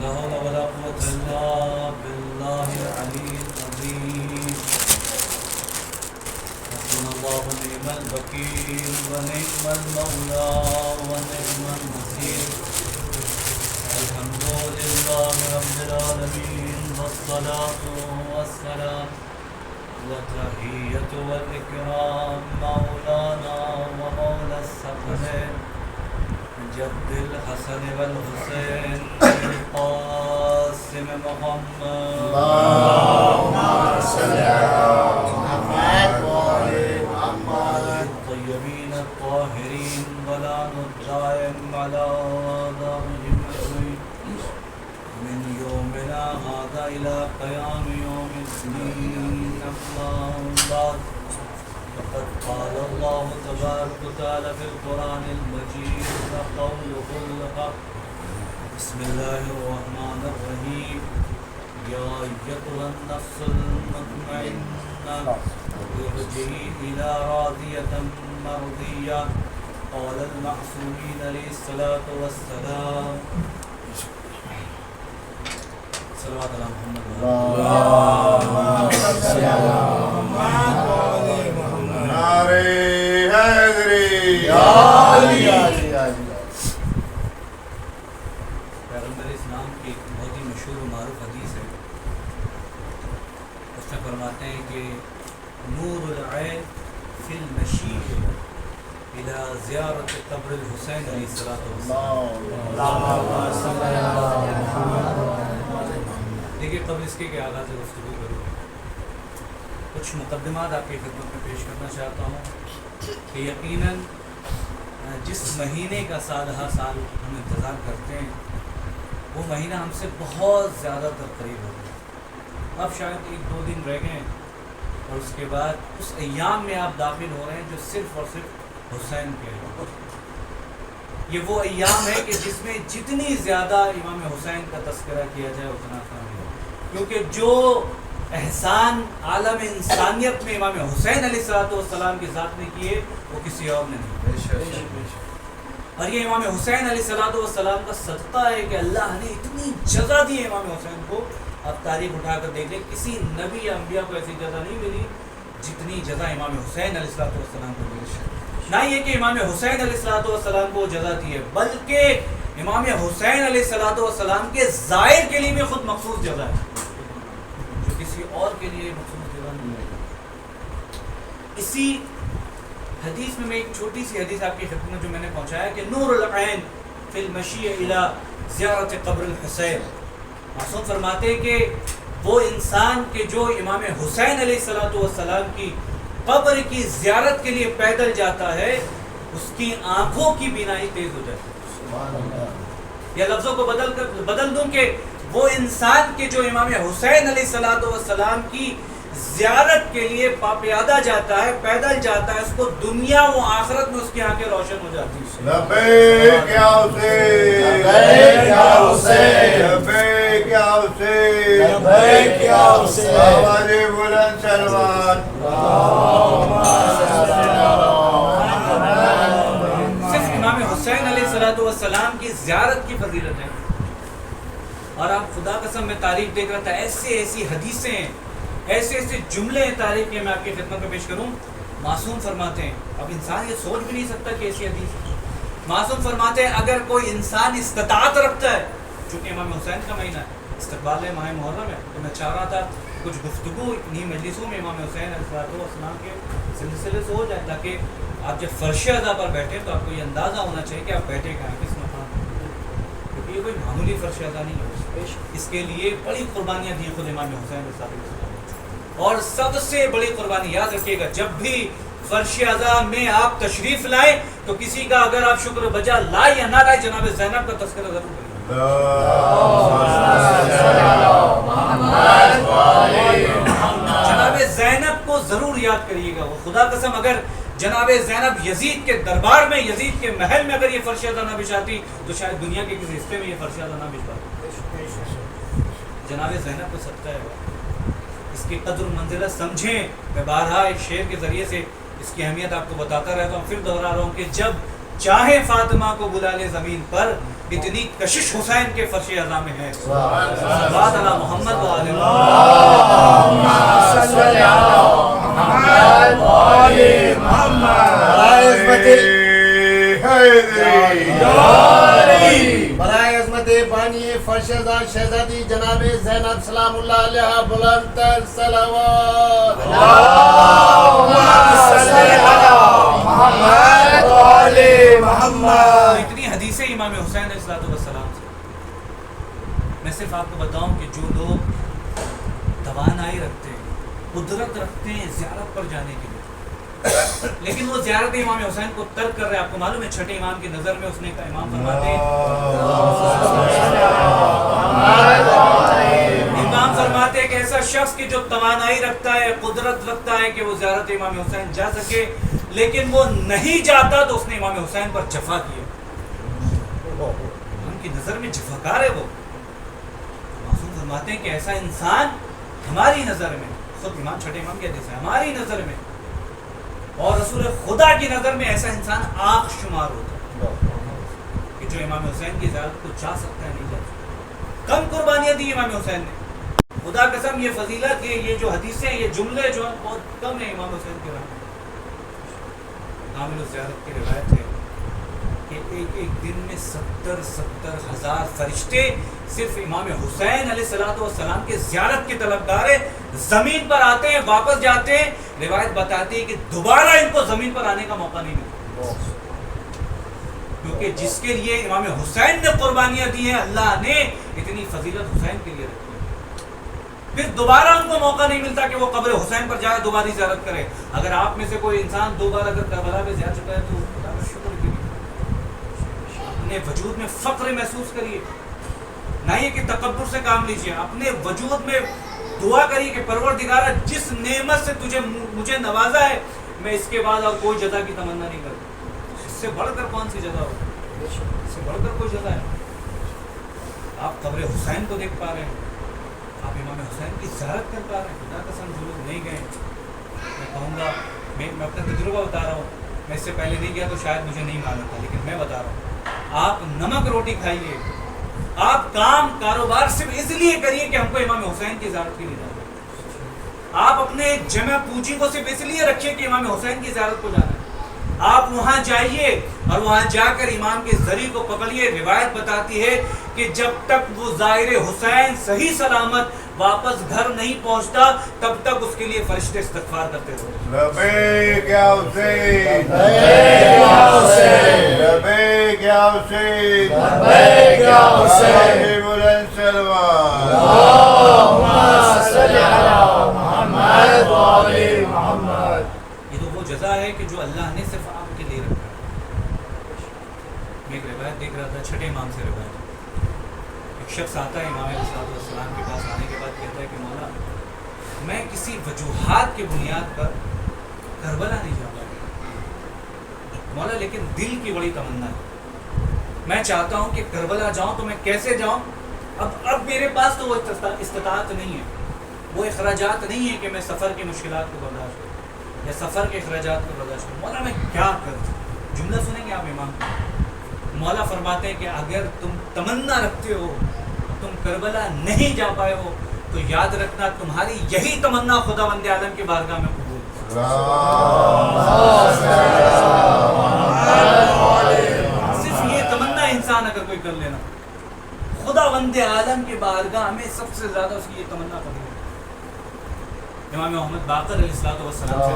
لا حول ولا قوة إلا بالله العلي العظيم. حسبنا الله ونعم الوكيل ونعم المولى ونعم النصير. الحمد لله رب العالمين والصلاة والسلام والتحية والإكرام مولانا ومولى الثقلين جد الحسن والحسين القاسم محمد اللهم صل على محمد وآل محمد الطيبين الطاهرين ولعن الدائم على أعدائهم أجمعين من يومنا هذا إلى قيام يوم الدين. أما بعد فقد قال الله تبارك وتعالى في القرآن المجيد وقوله الحق. بسم الله الرحمن الرحيم. يا أيتها النفس المطمئنة ارجعي إلى راضية مرضية. قال المعصومين عليه الصلاة والسلام. صلوات على محمد اللهم صل على محمد وآل محمد. نعرہ حیدری یا علی یا علی یا علی. پیغمبر اسلام کی ایک بہت ہی مشہور و معروف حدیث ہے. اس میں فرماتے ہیں کہ نور العین فی المشی الى زیارت قبر الحسین علیہ الصلوۃ والسلام. اللهم صل علی محمد وآل محمد. دیکھیے قبل اس کے آغاز گفتگو کروں کچھ مقدمات آپ کی خدمت میں پیش کرنا چاہتا ہوں کہ یقیناً جس مہینے کا سال ہر سال ہم انتظار کرتے ہیں وہ مہینہ ہم سے بہت زیادہ تر قریب ہو گیا. اب شاید 1-2 دن رہ گئے اور اس کے بعد اس ایام میں آپ داخل ہو رہے ہیں جو صرف اور صرف حسین کے ہیں. یہ وہ ایام ہے کہ جس میں جتنی زیادہ امام حسین کا تذکرہ کیا جائے اتنا کام ہے، کیونکہ جو احسان عالم انسانیت میں امام حسین علیہ السلام کی ذات نے کیے وہ کسی اور نے نہیں. اور یہ امام حسین علیہ السلام کا صدقہ ہے کہ اللہ نے اتنی جزا دی ہے امام حسین کو. اب تاریخ اٹھا کر دیکھ لیں کسی نبی یا انبیاء کو ایسی جزا نہیں ملی جتنی جزا امام حسین علیہ السلام کو ملی. نہ یہ کہ امام حسین علیہ السلام کو جزا دی ہے بلکہ امام حسین علیہ السلام کے ظاہر کے لیے بھی خود مخصوص جزا ہے جو کسی اور کے لیے مخصوص جزا نہیں ہے. اسی حدیث میں ایک چھوٹی سی حدیث آپ کی خدمت میں جو میں نے پہنچایا کہ نور العین فی المشی الی زیارت قبر الحسین. معصوم فرماتے ہیں کہ وہ انسان کہ جو امام حسین علیہ السلام کی قبر کی زیارت کے لیے پیدل جاتا ہے اس کی آنکھوں کی بینائی تیز ہو جاتی ہے. یا لفظوں کو بدل دوں کہ وہ انسان کہ جو امام حسین علیہ السلام کی زیارت کے لیے پیادہ جاتا ہے پیدل جاتا ہے اس کو دنیا و آخرت میں اس کی آنکھیں روشن ہو جاتی ہیں. لبیک یا حسین لبیک یا حسین لبیک یا حسین لبیک یا حسین. آواز بلند سلوات. صرف امام حسین علیہ السلام کی زیارت کی فضیلت ہے. اور آپ خدا قسم میں تاریخ دیکھ رہا تھا ایسی حدیثیں ہیں ایسے جملے ہیں تاریخ کے میں آپ کی خدمت میں پیش کروں. معصوم فرماتے ہیں اب انسان یہ سوچ بھی نہیں سکتا کہ ایسی حدیث. معصوم فرماتے ہیں اگر کوئی انسان استطاعت رکھتا ہے چونکہ امام حسین کا مہینہ ہے استقبال ماہ محرم ہے تو میں چاہ رہا تھا کچھ گفتگو انہیں مجلسوں میں امام حسین علیہ السلام کے سلسلے سے ہو جائے تاکہ آپ جب فرش اعضاء پر بیٹھیں تو آپ کو یہ اندازہ ہونا چاہیے کہ آپ بیٹھے کہاں کس مقام پر. کیونکہ یہ کوئی معمولی فرش اعضاء نہیں ہے. اس کے لیے بڑی قربانیاں دی خود امام حسین علیہ السلام. اور سب سے بڑی قربانی یاد رکھیے گا جب بھی فرش اعضاء میں آپ تشریف لائیں تو کسی کا اگر آپ شکر بجا لائے یا نہ لائے جناب زینب کا تذکرہ ضرور کریں. جناب زینب کو ضرور یاد کریے گا. وہ خدا قسم اگر جناب زینب یزید کے دربار میں یزید کے محل میں اگر یہ فرش اعضاء نہ بچھاتی تو شاید دنیا کے کسی حصے میں یہ فرش اعضاء نہ بچھاتی. جناب زینب کو صدقہ ہے اس کی قدر و منزلت سمجھیں. میں بارہا ایک شعر کے ذریعے سے اس کی اہمیت آپ کو بتاتا رہتا ہوں. پھر دہرا رہا ہوں کہ جب چاہے فاطمہ کو بلا لے زمین پر، اتنی کشش حسین کے فرش اعظم میں ہے۔ صلوات علی محمد و آل محمد۔ صلی اللہ علیہ محمد۔ برائے عظمت بانی فرش اعظم شہزادی جناب زینب سلام اللہ علیہ بلند تر صلوات۔ اتنی حدیثیں امام حسین علیہ السلام سے۔ میں صرف آپ کو بتاؤں کہ جو لوگ توانائی رکھتے ہیں، قدرت رکھتے ہیں زیارت پر جانے کے لیے، لیکن وہ زیارت امام حسین کو ترک کر رہے ہیں، آپ کو معلوم ہے چھٹے امام کی نظر میں اس نے کہا، امام فرماتے ہیں کہ ایسا شخص کی جو توانائی رکھتا ہے، قدرت رکھتا ہے کہ وہ زیارت امام حسین جا سکے، لیکن وہ نہیں جاتا تو اس نے امام حسین پر جفا کیا، ان کی نظر میں جفاکار ہے وہ۔ معصوم فرماتے ہیں کہ ایسا انسان ہماری نظر میں، خود امام چھٹے امام کی حدیث ہے، ہماری نظر میں اور رسول خدا کی نظر میں ایسا انسان آنکھ شمار ہوتا ہے کہ جو امام حسین کی زیارت کو چاہ سکتا ہے، نہیں جا سکتا۔ کم قربانیاں دی امام حسین نے، خدا قسم یہ فضیلت، یہ جو حدیثیں، یہ جملے جو ہیں بہت کم ہیں امام حسین کے بارے میں۔ کامل الزیارت کی روایت ہے کہ ایک دن میں 70,000 فرشتے صرف امام حسین علیہ السلام کے زیارت کے طلبگار زمین پر آتے ہیں، واپس جاتے ہیں۔ روایت بتاتی ہے کہ دوبارہ ان کو زمین پر آنے کا موقع نہیں ملتا، کیونکہ جس کے لیے امام حسین نے قربانیاں دی ہیں، اللہ نے اتنی فضیلت حسین کے لیے رکھی ہے، پھر دوبارہ ان کو موقع نہیں ملتا کہ وہ قبر حسین پر جائے، دوباری زیارت کرے۔ اگر آپ میں سے کوئی انسان 2 بار اگر کربلا میں جا چکا ہے تو خدا کا شکر کیجیے، اپنے وجود میں فخر محسوس کریے، نہ یہ کہ تکبر سے کام لیجیے، اپنے وجود میں دعا کریے کہ پروردگارہ جس نعمت سے مجھے نوازا ہے، میں اس کے بعد اور کوئی جزا کی تمنا نہیں کرتا۔ اس سے بڑھ کر کون سی جزا ہو، اس سے بڑھ کر کوئی جزا ہے؟ آپ قبر حسین کو دیکھ پا رہے ہیں، آپ امام حسین کی زیارت کر پا رہے ہیں۔ خدا قسم جو لوگ نہیں گئے، میں کہوں گا، میں اپنا تجربہ بتا رہا ہوں، میں اس سے پہلے نہیں گیا تو شاید مجھے نہیں معلوم تھا، لیکن میں بتا رہا ہوں، آپ نمک روٹی کھائیے، آپ کام کاروبار صرف اس لیے کریے کہ ہم کو امام حسین کی زیارت کے لیے جانا ہے، آپ اپنے جمع پوجی کو صرف اس لیے رکھیے کہ امام حسین کی زیارت کو جانا ہے، آپ وہاں جائیے اور وہاں جا کر امام کے ذریعے کو پکڑیے۔ روایت بتاتی ہے کہ جب تک وہ زائر حسین صحیح سلامت واپس گھر نہیں پہنچتا، تب تک اس کے لیے فرشتے استغفار کرتے رہتے۔ لبیک یا حسین، لبیک یا حسین، لبیک یا حسین، بلند صلوات، اللہم صلی علی محمد و آل محمد۔ یہ تو وہ جزا ہے کہ جو اللہ نے صرف آپ کے لیے رکھا ہے۔ میں ایک روایت دیکھ رہا تھا، چھٹے امام سے روایت، ایک شخص آتا ہے امام علیہ السلام کے پاس، آنے کے بعد کہتا ہے کہ مولا میں کسی وجوہات کی بنیاد پر کربلا نہیں جا پایا مولا، لیکن دل کی بڑی تمنا ہے، میں چاہتا ہوں کہ کربلا جاؤں، تو میں کیسے جاؤں؟ اب میرے پاس تو وہ استطاعت نہیں ہے، وہ اخراجات نہیں ہے کہ میں سفر کی مشکلات کو برداشت کروں یا سفر کے اخراجات کو برداشت کروں، مولا میں کیا کروں؟ جملہ سنیں گے آپ امام کا، مولا فرماتے ہیں کہ اگر تم تمنا رکھتے ہو، تم کربلا نہیں جا پائے ہو، تو یاد رکھنا تمہاری یہی تمنا خداوند عالم کی بارگاہ میں قبول ہے۔ صرف یہ تمنا انسان اگر کوئی کر لینا، خداوند عالم کی بارگاہ میں سب سے زیادہ اس کی یہ تمنا قبول ہے۔ امام محمد باقر علیہ السلام سے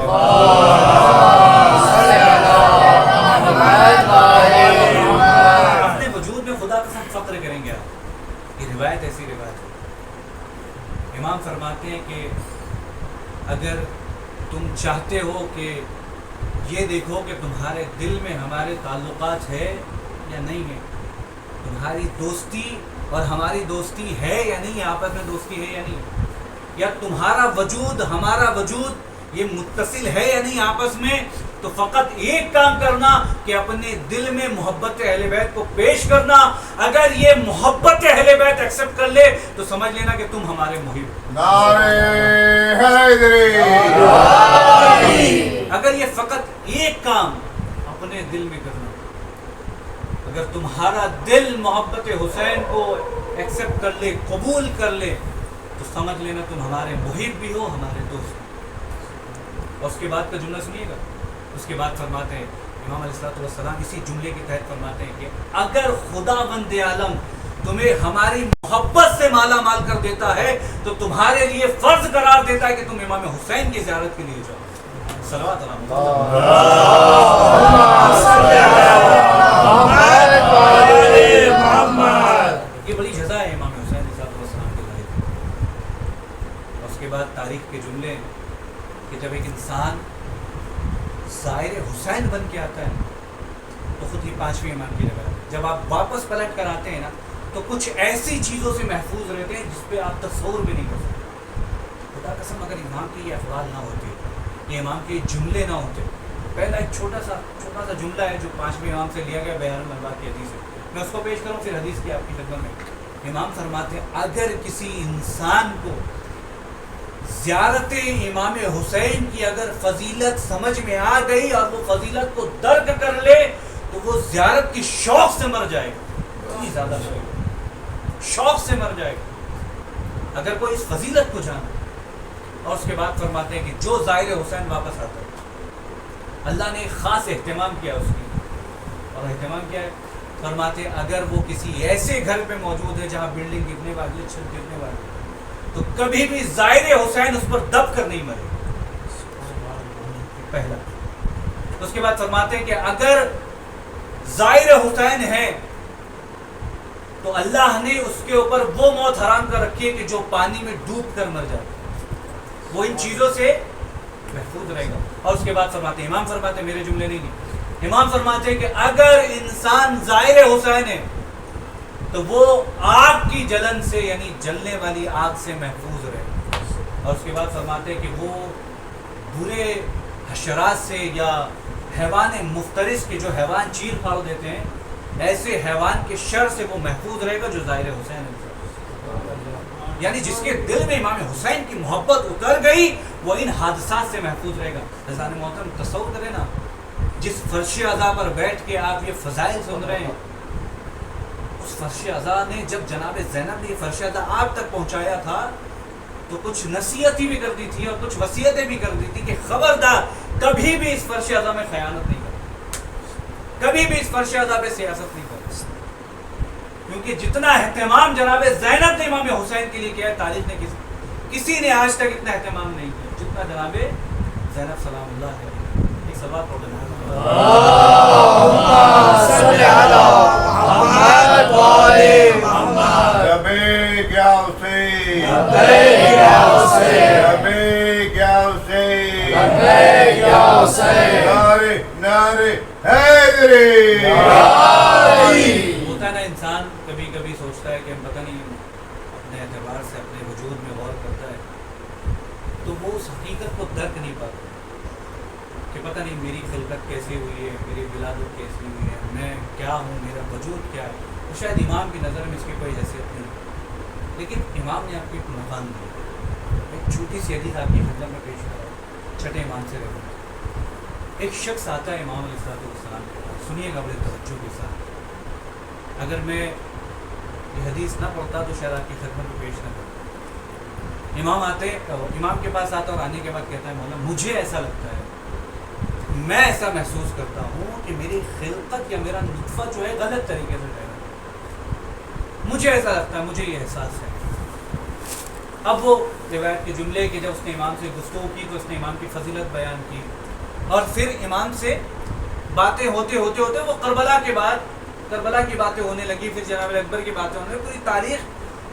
اپنے وجود میں خدا قسم فخر کریں گے آپ، یہ روایت ایسی روایت ہے۔ امام فرماتے ہیں کہ اگر تم چاہتے ہو کہ یہ دیکھو کہ تمہارے دل میں ہمارے تعلقات ہے یا نہیں ہے، تمہاری دوستی اور ہماری دوستی ہے یا نہیں ہے، آپس میں دوستی ہے یا نہیں ہے، یا تمہارا وجود ہمارا وجود یہ متصل ہے یا نہیں آپس میں، تو فقط ایک کام کرنا کہ اپنے دل میں محبت اہل بیت کو پیش کرنا۔ اگر یہ محبت اہل بیت ایکسپٹ کر لے تو سمجھ لینا کہ تم ہمارے محب۔ نعرہ حیدری، اگر یہ فقط ایک کام اپنے دل میں کرنا اگر تمہارا دل محبت حسین کو ایکسیپٹ کر لے، قبول کر لے، تو سمجھ لینا تم ہمارے محب بھی ہو، ہمارے دوست بھی۔ اور اس کے بعد کا جملہ سنیے گا، اس کے بعد فرماتے ہیں امام علیہ السلام اسی جملے کے تحت فرماتے ہیں کہ اگر خدا بند عالم تمہیں ہماری محبت سے مالا مال کر دیتا ہے تو تمہارے لیے فرض قرار دیتا ہے کہ تم امام حسین کی زیارت کے لیے جاؤ۔ صلوات یہ بڑی جزا ہے امام حسین علیہ السلام کے بارے میں۔ اور اس کے بعد تاریخ کے جملے کہ جب ایک انسان زائر حسین بن کے آتا ہے تو خود ہی 5ویں امام کی جگہ جب آپ واپس پلٹ کر آتے ہیں نا تو کچھ ایسی چیزوں سے محفوظ رہتے ہیں جس پہ آپ تصور بھی نہیں کر سکتے۔ خدا قسم اگر امام کے یہ افعال نہ ہوتے، یہ امام کے جملے نہ ہوتے، پہلا ایک چھوٹا سا جملہ ہے جو 5ویں امام سے لیا گیا بیان المنبع کی حدیث ہے، میں اس کو پیش کروں پھر حدیث کی آپ کی خدمت میں۔ امام فرماتے ہیں اگر کسی انسان کو زیارت امام حسین کی اگر فضیلت سمجھ میں آ گئی اور وہ فضیلت کو درک کر لے تو وہ زیارت کی شوق سے مر جائے گا، اتنی زیادہ شوق سے مر جائے گا اگر کوئی اس فضیلت کو جانا۔ اور اس کے بعد فرماتے ہیں کہ جو زائر حسین واپس آتا ہے اللہ نے ایک خاص اہتمام کیا اس کی، اور اہتمام کیا ہے فرماتے ہیں اگر وہ کسی ایسے گھر پہ موجود ہے جہاں بلڈنگ گرنے والی ہے، چھت گرنے والی ہے، تو کبھی بھی زائر حسین اس پر دب کر نہیں مرے، پہلا۔ اس کے بعد فرماتے ہیں کہ اگر زائر حسین ہے تو اللہ نے اس کے اوپر وہ موت حرام کر رکھی ہے کہ جو پانی میں ڈوب کر مر جائے، وہ ان چیزوں سے محفوظ رہے گا۔ اور اس کے بعد فرماتے ہیں امام فرماتے ہیں میرے جملے نہیں، امام فرماتے ہیں کہ اگر انسان زائر حسین ہے تو وہ آگ کی جلن سے یعنی جلنے والی آگ سے محفوظ رہے۔ اور اس کے بعد فرماتے ہیں کہ وہ برے حشرات سے یا حیوان مفترس کے جو حیوان چیر پھاڑ دیتے ہیں ایسے حیوان کے شر سے وہ محفوظ رہے گا جو زائر حسین ہے، یعنی جس کے دل میں امام حسین کی محبت اتر گئی وہ ان حادثات سے محفوظ رہے گا۔ حضرات محترم تصور کریں نا، جس فرش عزا پر بیٹھ کے آپ یہ فضائل سن رہے ہیں، اس فرش عزا نے جب جناب زینب نے یہ فرش عزا آپ تک پہنچایا تھا تو کچھ نصیحتیں بھی کر دی تھی اور کچھ وصیتیں بھی کر دی تھی کہ خبردار کبھی بھی اس فرش عزا میں خیانت نہیں کرنا، کبھی بھی اس فرش عزا پہ سیاست نہیں کرنا، کیونکہ جتنا اہتمام جناب زینب نے امام حسین کے لیے کیا ہے تاریخ نے کسی نے آج تک اتنا اہتمام نہیں کیا جتنا جناب زینب سلام اللہ علیہ۔ ایک صلوات پڑھ لینا، اللہم صلی علی محمد و آل محمد۔ لبیک یا حسین، لبیک یا حسین، لبیک یا حسین، لبیک یا حسین، نعرے نعرے حیدری۔ ہوتا ہے نا انسان کبھی کبھی سوچتا ہے کہ پتہ نہیں اپنے اعتبار سے اپنے وجود میں غور کرتا ہے تو وہ اس حقیقت کو درک نہیں پاتا کہ پتہ نہیں میری خلقت کیسی ہوئی ہے، میری ولادت کیسی ہوئی ہے، میں کیا ہوں، میرا وجود کیا ہے۔ تو شاید امام کی نظر میں اس کی کوئی حیثیت نہیں، لیکن امام نے آپ کو ایک مقام دیا۔ ایک چھوٹی سی حدیث آپ کی خدمت میں پیش کر رہا ہوں، چھٹے ایمان سے رہے۔ ایک شخص آتا ہے امام علیہ السلام کے پاس، سنیے گا بڑے توجہ کے ساتھ، اگر میں یہ حدیث نہ پڑھتا تو شاید آپ کی خدمت میں پیش نہ کرتا۔ امام کے پاس آتا اور آنے کے بعد کہتا ہے مولا مجھے ایسا لگتا ہے، میں ایسا محسوس کرتا ہوں کہ میری خلقت یا میرا نطفہ جو ہے غلط طریقے سے رہ رہا ہے، مجھے ایسا لگتا ہے، مجھے یہ احساس ہے۔ اب وہ روایت کے جملے کہ جب اس نے امام سے گفتگو کی تو اس نے امام کی فضیلت بیان کی، اور پھر امام سے باتیں ہوتے ہوتے ہوتے وہ کربلا کی باتیں ہونے لگی، پھر جناب اکبر کی باتیں ہونے لگی، پوری تاریخ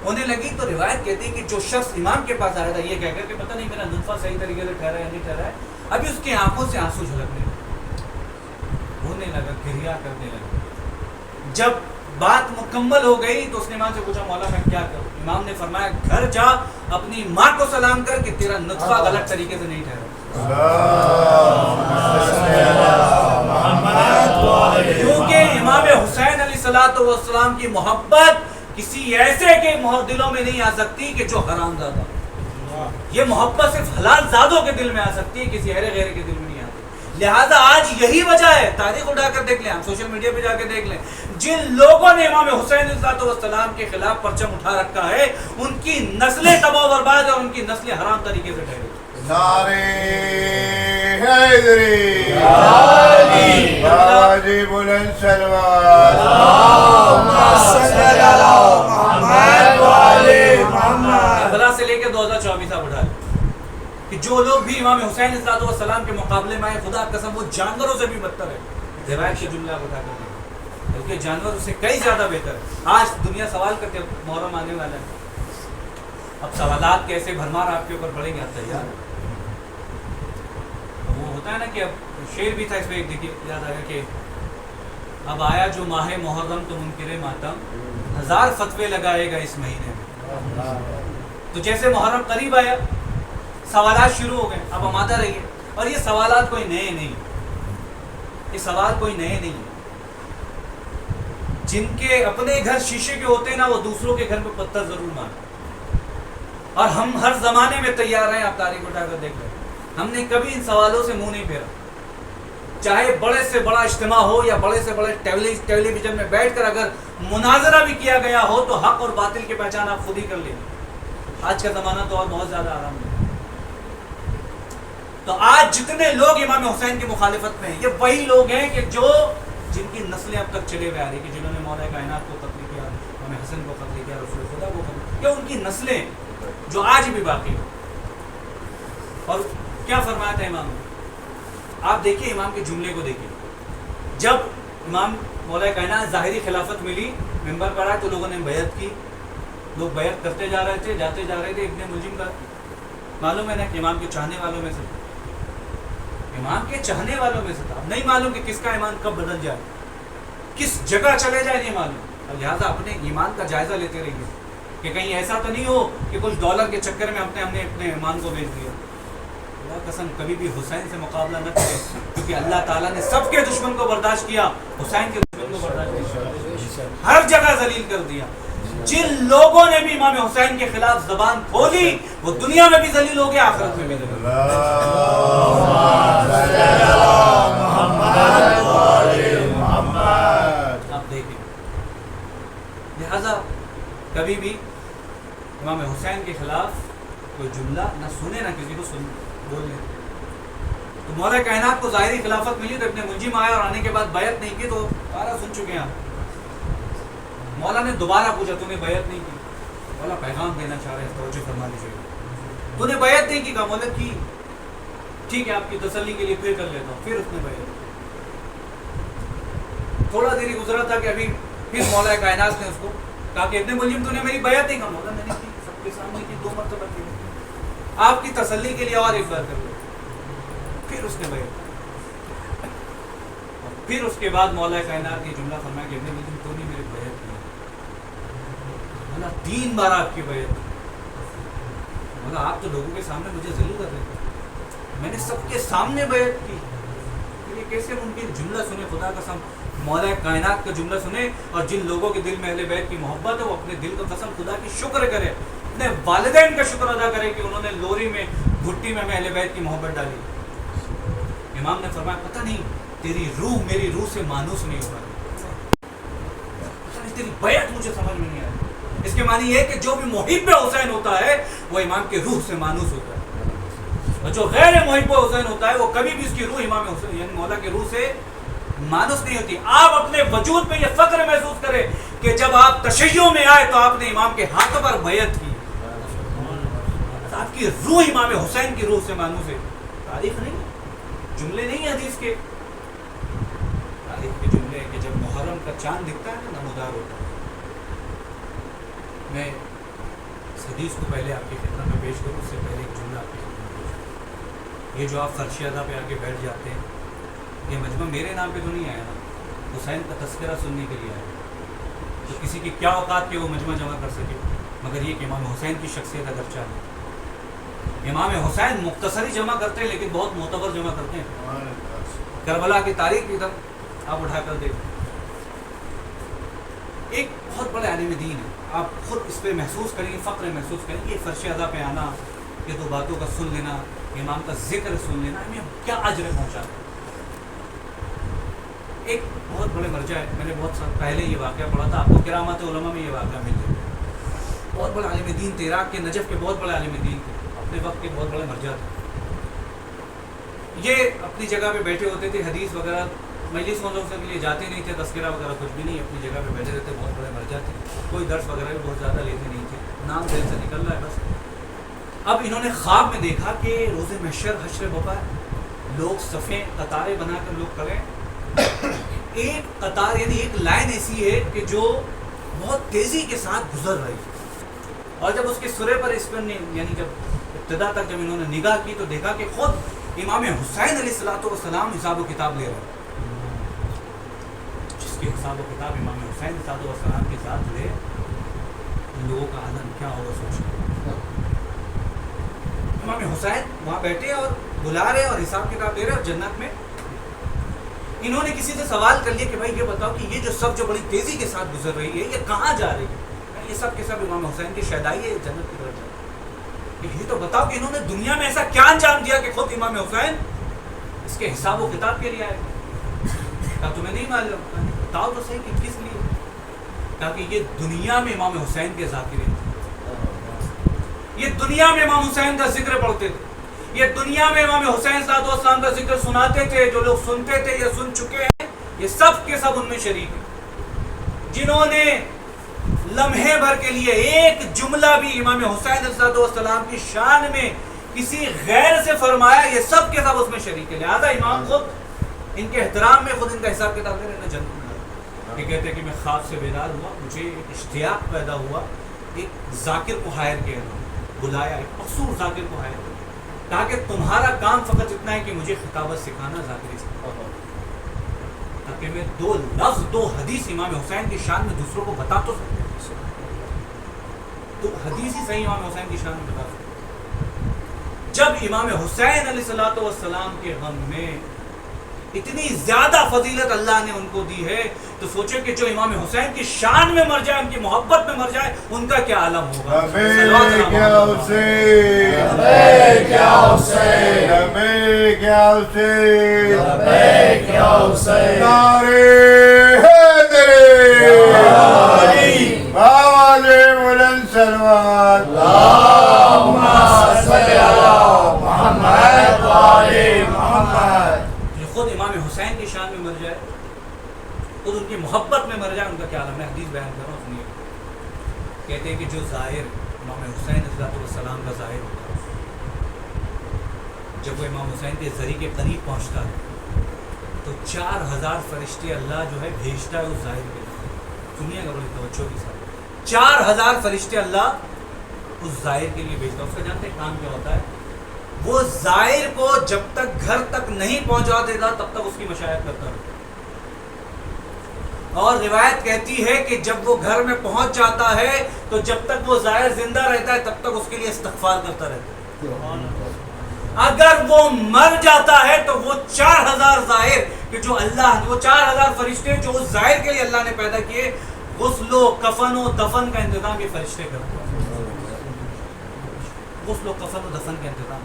ہونے لگی۔ تو روایت کہتی ہے کہ جو شخص امام کے پاس آیا تھا یہ کہہ کر کہ پتہ نہیں میرا نطفہ صحیح طریقے سے ٹھہرا ہے یا نہیں ٹھہرا ہے، ابھی اس کی آنکھوں سے آنسو جھلکنے لگے، رونے لگا، گریہ کرنے لگا۔ جب بات مکمل ہو گئی تو اس نے امام سے پوچھا مولا میں کیا کروں؟ امام نے فرمایا گھر جا اپنی ماں کو سلام کر کہ تیرا نطفہ غلط طریقے سے نہیں ٹھہرا، کیونکہ امام حسین علیہ السلام کی محبت کسی ایسے کے دلوں میں نہیں آ سکتی کہ جو حرام زادہ، یہ محبت صرف حلال زادوں کے دل میں آ سکتی ہے، کسی غیر کے دل میں نہیں آتی۔ لہذا آج یہی وجہ ہے, تاریخ اٹھا کر دیکھ لیں, آپ سوشل میڈیا پہ جا کے دیکھ لیں, جن لوگوں نے امام حسین علیہ السلام کے خلاف پرچم اٹھا رکھا ہے ان کی نسلیں تباہ و برباد اور ان کی نسلیں حرام طریقے سے ٹھہری. نعرے حیدری باجی بلند سلوات کربلا سے لے کے 2024 آپ اٹھا لیں کہ جو لوگ بھی امام حسین علیہ السلام کے مقابلے میں آئے, خدا قسم وہ جانوروں سے بھی بدتر ہے. روایت کے جملے آپ اٹھا کر دیں, بلکہ جانور اس سے کئی زیادہ بہتر ہے. آج دنیا سوال کرتے ہیں محرم آنے والا ہے, اب سوالات کیسے بھرمار آپ کے اوپر پڑیں گے, آپ تیار ہیں؟ وہ ہوتا ہے نا کہ اب شعر بھی تھا اس میں ایک, دیکھیے یاد آیا کہ اب آیا جو ماہ محرم تو منکر ماتم, ہزار فتوے لگائے گا اس مہینے میں. تو جیسے محرم قریب آیا سوالات شروع ہو گئے, اب آمادہ رہیے. اور یہ سوالات کوئی نئے نہیں, یہ سوال کوئی نئے نہیں ہیں. جن کے اپنے گھر شیشے کے ہوتے ہیں نا, وہ دوسروں کے گھر پہ پتھر ضرور مارتے. اور ہم ہر زمانے میں تیار ہیں, آپ تاریخ اٹھا کر دیکھ لیں, ہم نے کبھی ان سوالوں سے منہ نہیں پھیرا. چاہے بڑے سے بڑا اجتماع ہو یا بڑے سے بڑے ٹیلی ویژن میں بیٹھ کر اگر مناظرہ بھی کیا گیا ہو تو حق اور باطل کی پہچان آپ خود ہی کر لیں. آج کا زمانہ تو اور بہت زیادہ آرام ہے. تو آج جتنے لوگ امام حسین کی مخالفت میں ہیں, یہ وہی لوگ ہیں کہ جو جن کی نسلیں اب تک چلے ہوئے آ رہی, کہ جنہوں نے مولا کائنات کو قتل کیا, امام حسن کو قتل کیا, رسول خدا کو قتل کیا, ان کی نسلیں جو آج بھی باقی ہیں. اور کیا فرمایا تھا امام نے, آپ دیکھیے امام کے جملے کو دیکھیے. جب امام مولا کائنات ظاہری خلافت ملی, ممبر پر آئے تو لوگوں نے بیعت کی. لوگ بیعت کرتے جا رہے تھے, جاتے جا رہے تھے. ابن ملجم کا معلوم ہے نا کہ امام کے چاہنے والوں میں سے, امام کے چاہنے والوں میں سے تھا. اب نہیں معلوم کہ کس کا ایمان کب بدل جائے, کس جگہ چلے جائے, نہیں معلوم. اب لہٰذا اپنے ایمان کا جائزہ لیتے رہیے کہ کہیں ایسا تو نہیں ہو کہ کچھ ڈالر کے چکر میں ہم نے اپنے ایمان کو بیچ دیا. اللہ قسم کبھی بھی حسین سے مقابلہ نہ کرے, کیونکہ اللہ تعالیٰ نے سب کے دشمن کو برداشت کیا, حسین کے دشمن کو برداشت نہیں, ہر جگہ ذلیل کر دیا. جن لوگوں نے بھی امام حسین کے خلاف زبان کھولی وہ دنیا میں بھی ذلیل ہو گیا, آخرت میں بھی ذلیل. آپ دیکھیں, لہذا کبھی بھی امام حسین کے خلاف کوئی جملہ نہ سنے, نہ کسی کو بول لیں. تو مولا کائنات کو ظاہری خلافت ملی تو ابن ملجم آیا, اور آنے کے بعد بیعت نہیں کی. تو سارا سن چکے ہیں آپ. مولا نے دوبارہ پوچھا, تو نے بیعت نہیں کی؟ مولا پیغام دینا چاہ رہے ہیں, توجہ فرما لیجیے. تو نے بیعت نہیں کی؟ کہا مولا کی. ٹھیک ہے, آپ کی تسلی کے لیے پھر کر لیتا ہوں. پھر اس نے بیعت. تھوڑا دیر گزرا تھا کہ ابھی پھر مولا کائنات نے اس کو کہا کہ ابن ملجم تو نے میری بیعت نہیں. کہا مولا میں نے کی, سب کے سامنے کی, 2 مرتبہ کی. آپ کی تسلی کے لیے اور ایک بار کر لو. پھر اس نے بیعت. پھر اس کے بعد مولا کائنات نے جملہ فرمایا کہ ابن ملجم تو نے میری بیعت کی. 3 بار آپ کی بیعت. مولا آپ تو لوگوں کے سامنے مجھے ذلیل کر رہے تھے, میں نے سب کے سامنے بیعت کی. یہ کیسے ممکن؟ جملہ سنے, خدا قسم مولا کائنات کا جملہ سنے, اور جن لوگوں کے دل میں اہل بیت کی محبت ہے وہ اپنے دل کا قسم خدا کی شکر کرے, اپنے والدین کا شکر ادا کرے کہ انہوں نے لوری میں, بھٹی میں اہل بیت کی محبت ڈالی. امام نے فرمایا پتہ نہیں تیری روح میری روح سے مانوس نہیں ہو رہا, تیری بیعت مجھے سمجھ میں نہیں آئی. اس کے معنی یہ کہ جو بھی محب حسین ہوتا ہے وہ امام کے روح سے مانوس ہوتا ہے, اور جو غیر محب حسین ہوتا ہے وہ کبھی بھی اس کی روح امام حسین یعنی مولا کے روح سے مانوس نہیں ہوتی. آپ اپنے وجود میں یہ فخر محسوس کریں کہ جب آپ تشیع میں آئے تو آپ نے امام کے ہاتھوں پر بیعت کی. آپ کی روح امام حسین کی روح سے مانوس ہے. تاریخ نہیں, جملے نہیں حدیث کے. تاریخ کے جملے کہ جب محرم کا چاند دکھتا ہے نا, نمودار ہوتا ہے. میں اس حدیث کو پہلے آپ کی خدمت میں پیش کروں, اس سے پہلے ایک جملہ آپ کی خدمت میں پیش کروں. یہ جو آپ فرش ادا پہ آ کے بیٹھ جاتے ہیں, یہ مجمع میرے نام پہ تو نہیں آیا نا, حسین کا تذکرہ سننے کے لیے آیا. تو کسی کی کیا اوقات کہ وہ مجمع جمع کر سکے, مگر یہ کہ امام حسین کی شخصیت اگر چاہے. امام حسین مختصری جمع کرتے ہیں لیکن بہت معتبر جمع کرتے ہیں. کربلا کی تاریخ کی طرف آپ اٹھا کر دیکھیں, ایک بہت بڑے عالم دین ہے. آپ خود اس پہ محسوس کریں گے, فخر محسوس کریں گے. یہ فرش ادا پہ آنا, یہ 2 باتوں کا سن لینا, امام کا ذکر سن لینا, ہمیں کیا اجر پہنچا. ایک بہت بڑے مرجع ہے، میں نے بہت سال پہلے یہ واقعہ پڑھا تھا، آپ کو کرامات علماء میں یہ واقعہ مل جائے. بہت بڑے عالم دین تھے، عراق کے نجف کے بہت بڑے عالم دین تھے، اپنے وقت کے بہت بڑے مرجع تھے. یہ اپنی جگہ پہ بیٹھے ہوتے تھے، حدیث وغیرہ مجلس کے لیے جاتے نہیں تھے، تذکرہ وغیرہ کچھ بھی نہیں، اپنی جگہ پہ بیٹھے رہتے. بہت بڑے مرجع تھے، کوئی درس وغیرہ بھی بہت زیادہ لیتے نہیں تھے، نام دل سے نکل رہا ہے بس. اب انہوں نے خواب میں دیکھا کہ روز محشر حشر وبا لوگ صفیں قطاریں بنا کر لوگ کھڑے ہیں، ایک قطار یعنی ایک لائن ایسی ہے کہ جو بہت تیزی کے ساتھ گزر رہی ہے. اور جب اس کے سرے پر اس پر یعنی جب ابتدا تک جب انہوں نے نگاہ کی تو دیکھا کہ خود امام حسین علیہ السلام حساب و کتاب لے رہے ہیں. جس کے حساب و کتاب امام حسین علیہ السلام کے ساتھ لے، ان لوگوں کا عالم کیا ہوگا سوچ. امام حسین وہاں بیٹھے اور بلا رہے اور حساب کتاب لے رہے، اور جنت میں انہوں نے کسی سے سوال کر لیا کہ بھائی یہ بتاؤ کہ یہ جو سب جو بڑی تیزی کے ساتھ گزر رہی ہے یہ کہاں جا رہی ہے؟ یہ سب کے سب امام حسین کی شہدائی ہے، جنت کی طرف جا رہی ہے. یہ تو بتاؤ کہ انہوں نے دنیا میں ایسا کیا انجام دیا کہ خود امام حسین اس کے حساب و کتاب کے لیے آئے؟ کہا تمہیں نہیں معلوم؟ بتاؤ تو صحیح کہ کس لیے؟ کہا کہ یہ دنیا میں امام حسین کے ذاکرین تھے، یہ دنیا میں امام حسین کا ذکر پڑھتے تھے، یہ دنیا میں امام حسین صلی اللہ علیہ وسلم کا ذکر سناتے تھے. جو لوگ سنتے تھے یا سن چکے ہیں یہ سب کے سب ان میں شریک ہیں. جنہوں نے لمحے بھر کے لیے ایک جملہ بھی امام حسین صلی اللہ علیہ وسلم کی شان میں کسی غیر سے فرمایا، یہ سب کے سب اس میں شریک ہے. لہذا امام خود ان کے احترام میں خود ان کا حساب کتاب لے رہے ہیں جنت میں. یہ کہتے ہیں کہ میں خواب سے بیدار ہوا، مجھے ایک اشتیاق پیدا ہوا، ایک ذاکر کو ہائر کیا، بلایا، ایک مخصوص ذاکر کو ہائر کیا، کہا کہ تمہارا کام فقط اتنا ہے کہ مجھے خطابت سکھانا، ذاکری سکھانا، تاکہ میں دو لفظ دو حدیث امام حسین کی شان میں دوسروں کو بتا تو سکتے، تو حدیث ہی صحیح امام حسین کی شان میں بتا سکتے. جب امام حسین علیہ السلام کے غم میں اتنی زیادہ فضیلت اللہ نے ان کو دی ہے تو سوچے کہ جو امام حسین کی شان میں مر جائے، ان کی محبت میں مر جائے، ان کا کیا عالم ہوگا. لبیک یا حسین، لبیک یا حسین، لبیک یا حسین، لبیک یا حسین، نعرے حیدری، آواز بلند سلوات، اللہم صلی علی محمد و آل محمد. خود امام حسین کی شان میں مر جائے، خود ان کی محبت میں مر جائے، ان کا کیا عالم ہے. حدیث بیان کر رہا ہوں، سنیے. کہتے ہیں کہ جو ظاہر امام حسین علیہ السلام کا ظاہر ہوتا ہے، جب وہ امام حسین کے ذریعے کے قریب پہنچتا ہے تو 4000 فرشتے اللہ جو ہے بھیجتا ہے اس ظاہر کے لیے. سنیے گا بڑی توجہ کے ساتھ، 4000 فرشتے اللہ اس ظاہر کے لیے بھیجتا ہے. اس کا جانتے ہیں کام کیا ہوتا ہے؟ وہ زائر کو جب تک گھر تک نہیں پہنچا دیتا تب تک اس کی مشاہد کرتا ہے. اور روایت کہتی ہے کہ جب وہ گھر میں پہنچ جاتا ہے تو جب تک وہ زائر زندہ رہتا ہے تب تک اس کے لیے استغفار کرتا رہتا ہے. اگر وہ مر جاتا ہے تو وہ 4000 زائر کہ جو اللہ، وہ 4000 فرشتے جو اس زائر کے لیے اللہ نے پیدا کیے، غسل و کفن و دفن کا انتظام یہ فرشتے کرتے ہیں. غسل و کفن و دفن کا انتظام.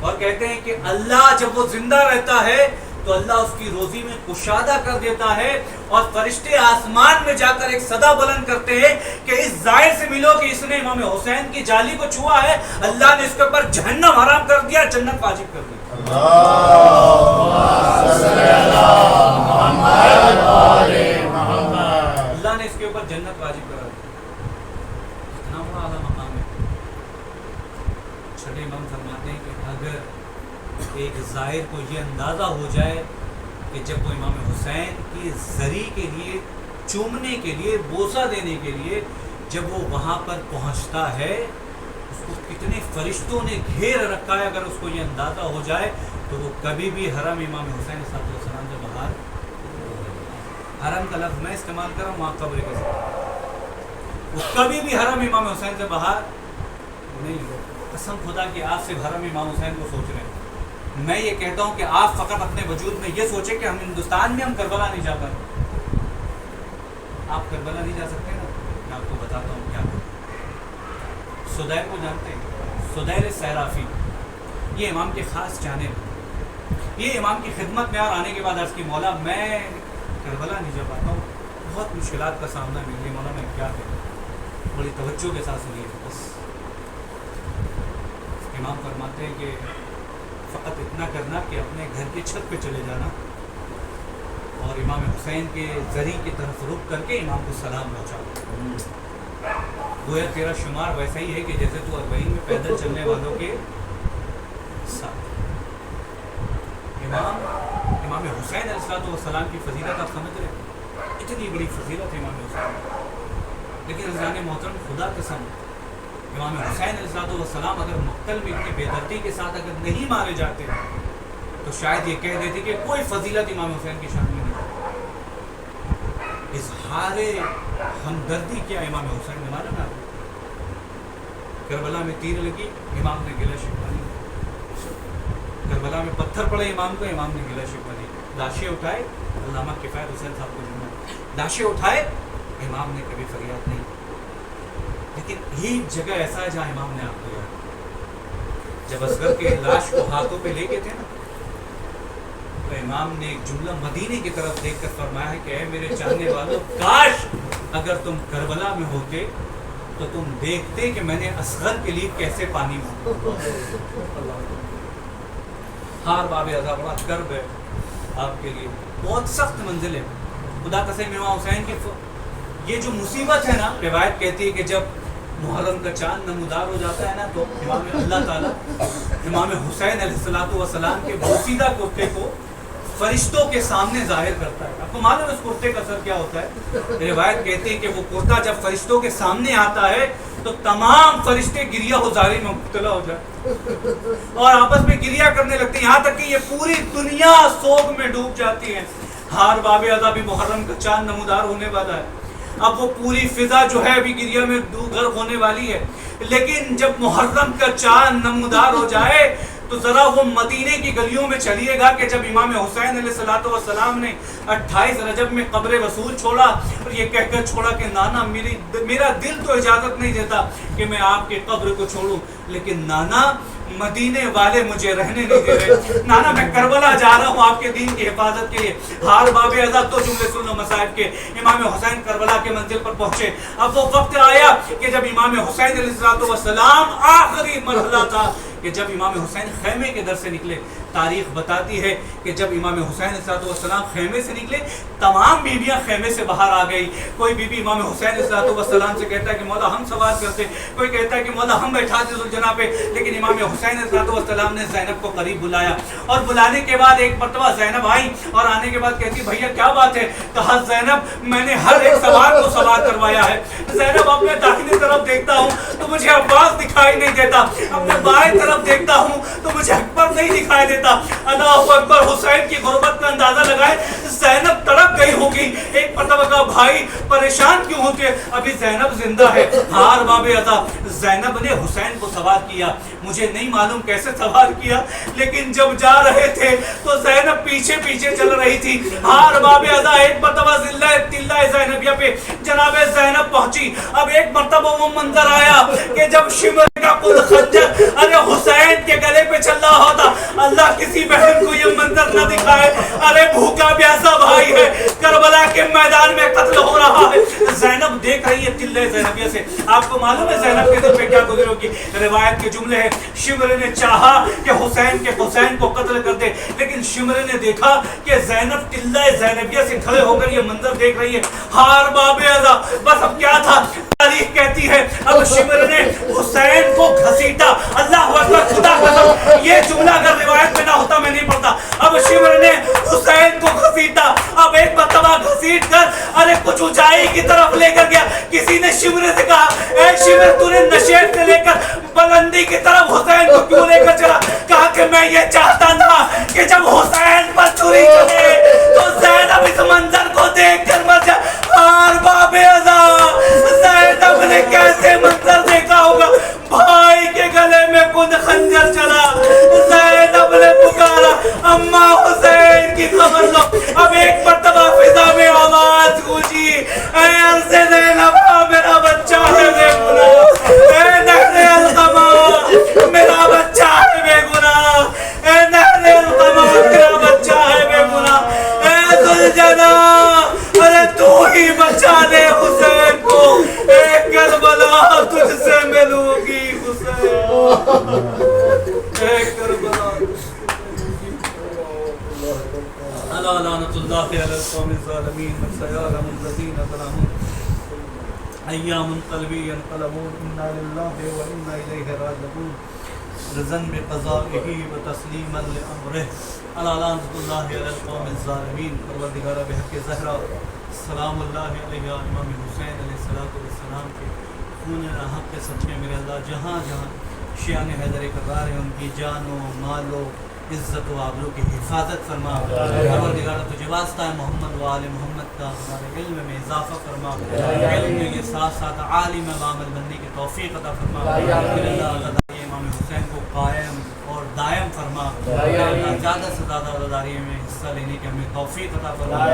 اور کہتے ہیں کہ اللہ جب وہ زندہ رہتا ہے تو اللہ اس کی روزی میں کشادہ کر دیتا ہے، اور فرشتے آسمان میں جا کر ایک صدا بلند کرتے ہیں کہ اس زائر سے ملو کہ اس نے امام حسین کی جالی کو چھوا ہے، اللہ نے اس کے اوپر جہنم حرام کر دیا، جنت واجب کر دی. اللہ نے اس کے اوپر جنت واجب کرا دی. اتنا بڑا اعلیٰ مقام ہے. چھٹے امام فرماتے ہیں کہ اگر ایک زائر کو یہ اندازہ ہو جائے کہ جب وہ امام حسین کی زری کے لیے، چومنے کے لیے، بوسہ دینے کے لیے جب وہ وہاں پر پہنچتا ہے اس کو کتنے فرشتوں نے گھیر رکھا ہے، اگر اس کو یہ اندازہ ہو جائے تو وہ کبھی بھی حرم امام حسین صلی اللہ علیہ وسلم سے باہر، حرم کا لفظ میں استعمال کر رہا ہوں، وہاں قبر کے ساتھ، وہ کبھی بھی حرم امام حسین سے باہر نہیں ہو. قسم خدا کہ آپ صرف حرم امام حسین کو سوچ رہے ہیں. میں یہ کہتا ہوں کہ آپ فقط اپنے وجود میں یہ سوچیں کہ ہم ہندوستان میں ہم کربلا نہیں جا پائے. آپ کربلا نہیں جا سکتے نا، میں آپ کو بتاتا ہوں کیا کریں. سدیر کو جانتے ہیں؟ سدیر سیرافی، یہ امام کے خاص جانب، یہ امام کی خدمت میں اور آنے کے بعد عرض کی مولا میں کربلا میں جب آتا ہوں بہت مشکلات کا سامنا میرے لیے، مولا میں کیا کروں، بڑی توجہ کے ساتھ سنیے بس۔ امام فرماتے ہیں کہ فقط اتنا کرنا کہ اپنے گھر کی چھت پہ چلے جانا اور امام حسین کے زری کی طرف رک کر کے امام کو سلام پہنچاؤ۔ گویا تیرا شمار ویسا ہی ہے کہ جیسے تو 40 میں پیدل چلنے والوں کے ساتھ۔ امام حسین علیہ السلام کی فضیلت آپ سمجھ رہے ہیں، اتنی بڑی فضیلت ہے امام حسین، لیکن رضوان محترم خدا قسم امام حسین علیہ السلام اگر مقتل میں اتنی بے دردی کے ساتھ اگر نہیں مارے جاتے تو شاید یہ کہہ دیتے کہ کوئی فضیلت امام حسین کی شان میں نہیں۔ اظہار ہمدردی کیا امام حسین نے مارا نا، کربلا میں تیر لگی امام نے گلہ شکوہ نہیں، کربلا میں پتھر پڑے امام کو، امام نے گلہ شکوہ نہیں، لاشیں اٹھائے، علامہ کفایت حسین صاحب کو جمعہ، لاشیں اٹھائے، امام نے کبھی فریاد نہیں۔ لیکن یہ جگہ ایسا ہے جہاں امام نے آپ کو یاد، جب اصغر کے لاش کو ہاتھوں پہ لے کے تھے نا تو امام نے ایک جملہ مدینے کی طرف دیکھ کر فرمایا ہے کہ اے میرے چاہنے والوں، کاش اگر تم کربلا میں ہوتے تو تم دیکھتے کہ میں نے اصغر کے لیے کیسے پانی مانگا۔ ہار باب ازا بڑا کرب ہے آپ کے لیے، بہت سخت منزل ہے۔ خدا قسم امام حسین کی یہ جو مصیبت ہے نا، روایت کہتی ہے کہ جب محرم کا چاند نمودار ہو جاتا ہے نا تو امام اللہ تعالیٰ امام حسین علیہ السلام کے بوسیدہ کرتے کو فرشتوں کے سامنے ظاہر کرتا ہے۔ آپ کو معلوم ہے اس کرتے کا اثر کیا ہوتا ہے؟ روایت کہتی ہے کہ وہ کرتا جب فرشتوں کے سامنے آتا ہے تو تمام فرشتے گریہ و زاری میں مبتلا ہو جاتے اور آپس میں گریہ کرنے لگتے ہیں، یہاں تک کہ یہ پوری دنیا سوگ میں ڈوب جاتی ہے۔ ہار باب ازا بھی محرم کا چاند نمودار ہونے والا ہے، اب وہ پوری فضا جو ہے ابھی گریہ میں غرق ہونے والی ہے، لیکن جب محرم کا چاند نمودار ہو جائے تو ذرا وہ مدینے کی گلیوں میں چلیے گا کہ جب امام حسین علیہ السلام نے 28 رجب میں قبر رسول چھوڑا اور یہ کہہ کر چھوڑا کہ نانا میرا دل تو اجازت نہیں دیتا کہ میں آپ کی قبر کو چھوڑوں، لیکن نانا مدینے والے مجھے رہنے نہیں دے رہے، نانا میں کربلا جا رہا ہوں آپ کے دین کی حفاظت کے لیے۔ ہار باب ازا تو جملے سنو مصائب کے، امام حسین کربلا کے منزل پر پہنچے۔ اب وہ وقت آیا کہ جب امام حسین علیہ السلام آخری مرحلہ تھا کہ جب امام حسین خیمے کے در سے نکلے۔ تاریخ بتاتی ہے کہ جب امام حسین علیہ السلام خیمے سے نکلے تمام بیویاں خیمے سے باہر آ گئی۔ کوئی بی بی امام حسین علیہ السلام سے کہتا ہے کہ مولا ہم سوار کرتے، کوئی کہتا ہے کہ مولا ہم بیٹھاتے ذوالجناح پہ، لیکن امام حسین علیہ السلام نے زینب کو قریب بلایا اور بلانے کے بعد ایک مرتبہ زینب آئی اور آنے کے بعد کہتی بھیا کیا بات ہے؟ کہا زینب میں نے ہر ایک سوار کو سوار کروایا ہے۔ زینب اپنے داخلی طرف دیکھتا ہوں تو مجھے عباس دکھائی نہیں دیتا، اپنے بائیں طرف دیکھتا ہوں تو مجھے اکبر نہیں دکھائی دیتا۔ اللہ اکبر، حسین کی غربت کا اندازہ لگائے، زینب تڑپ گئی ہوگی۔ ایک مرتبہ کہا بھائی پریشان کیوں ہوتے؟ ابھی زینب زندہ ہے۔ ہار باب ازا، زینب نے حسین کو سوار کیا، مجھے نہیں معلوم کیسے سوار کیا، لیکن جب جا رہے تھے تو زینب پیچھے پیچھے چل رہی تھی۔ ہار باب ازا، ایک مرتبہ تلہ زینبیہ پہ جناب زینب پہنچی۔ اب ایک مرتبہ وہ منظر آیا کہ جب شمر کا خود خنجر ارے حسین کے گلے پہ چل رہا ہوتا، اللہ کسی بہن کو یہ منظر نہ دکھائے، ارے بھوکا پیاسا بھائی ہے، کربلا کے میدان میں قتل ہو رہا ہے۔ زینب دیکھ رہی ہے تلہ زینبیہ سے۔ آپ کو معلوم ہے زینب کے دل پہ کیا گزر ہوگی؟ روایت کے جملے ہیں شمر نے چاہا کہ حسین کو قتل کر دے، لیکن شمر نے دیکھا کہ زینب تلہ زینبیہ سے کھڑے ہو کر یہ منظر دیکھ رہی ہے۔ ہار باب ازا، بس اب کیا تھا؟ تاریخ کہتی ہے اب شمر نے حسین کو گھسیٹا۔ اللہ اکبر، خدا قسم یہ جملہ اگر روایت میں نہ ہوتا میں نہیں پڑھتا۔ اب شمر نے حسین کو گھسیٹا، اب ایک مرتبہ گھسیٹ کر ارے کچھ اونچائی کی طرف لے کر گیا۔ کسی نے شمر سے کہا اے شمر تو نے نشیب سے لے کر بلندی کی طرف حسین کو کیوں لے کر چلا؟ کہا کہ میں یہ چاہتا تھا کہ جب حسین پر چھری چلے تو زینب اس منظر کو دیکھ کر مر جائے۔ ہار باب ازا، زینب نے کیسے منظر دیکھا ہوگا؟ بھائی کے گلے میں خود خنجر چلا، زینب نے پکارا اماں حسین کی خبر لو۔ اب ایک مرتبہ فضا میں آواز گونجی، اے عرض زینب میرا بچہ ہے بے گناہ، اے نہر القمر میرا بچہ ہے بے گناہ، اے نہر القمر میرا بچہ ہے بے گناہ، اے ذوالجلال لنا ارے تو ہی بچا دے حسین کو ایک کربلا تجھ سے ملوں گی حسین ایک کربلا الا لعنت اللہ علی القوم الظالمین سیعلم الذین ظلموا ایام قلبی ينقلبون انا للہ وانا الیہ راجعون رضا بقضائه وتسلیما لامرہ الا لعنت اللہ علی القوم الظالمین پروردگار بحق زہرا سلام اللہ علیہ امام حسین علیہ السلام کے خون حق کے صدقے میرے اللہ جہاں جہاں شیعہ حیدر کرار ہیں ان کی جان و مال و عزت و آبرو کی حفاظت فرما پروردگار تجھے واسطہ ہے محمد و آل محمد کا ہمارے علم میں اضافہ فرما علم میں ساتھ ساتھ عالم عامل بننے کی توفیق عطا فرما میرے اللہ امام حسین کو قائم اور دائم فرما میرے اللہ زیادہ سے زیادہ عزاداری میں حصہ لینے کی ہمیں توفیق عطا فرما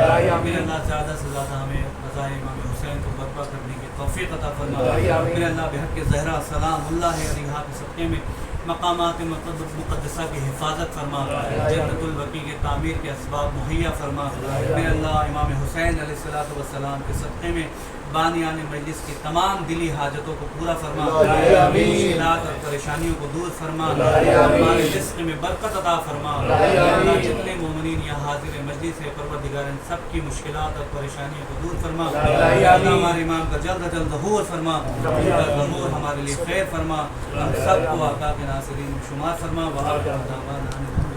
میرے اللہ زیادہ سے زیادہ ہمیں رضائے امام حسین کو برپا کرنے کی توفیق عطا فرما میرے اللہ بحق زہرا سلام اللہ علیہ کے صدقے میں مقامات مقدسہ کی حفاظت فرما جنت البقیع کی تعمیر کے اسباب مہیا فرما میرے اللہ امام حسین علیہ السلام کے صدقے میں بانیان مجلس کی تمام دلی حاجتوں کو پورا فرما مشکلات اور پریشانیوں کو دور فرما ہمارے رزق میں برکت عطا فرما اللہ جتنے مومنین یہاں حاضر مجلس ہے پروردگار ان سب کی مشکلات اور پریشانیوں کو دور فرما اللہ ہمارے امام کا جلد از جلد ظہور فرما ظہور ہمارے لیے خیر فرما ہم سب کو آقا کے ناصرین میں شمار فرما وآخر دعوانا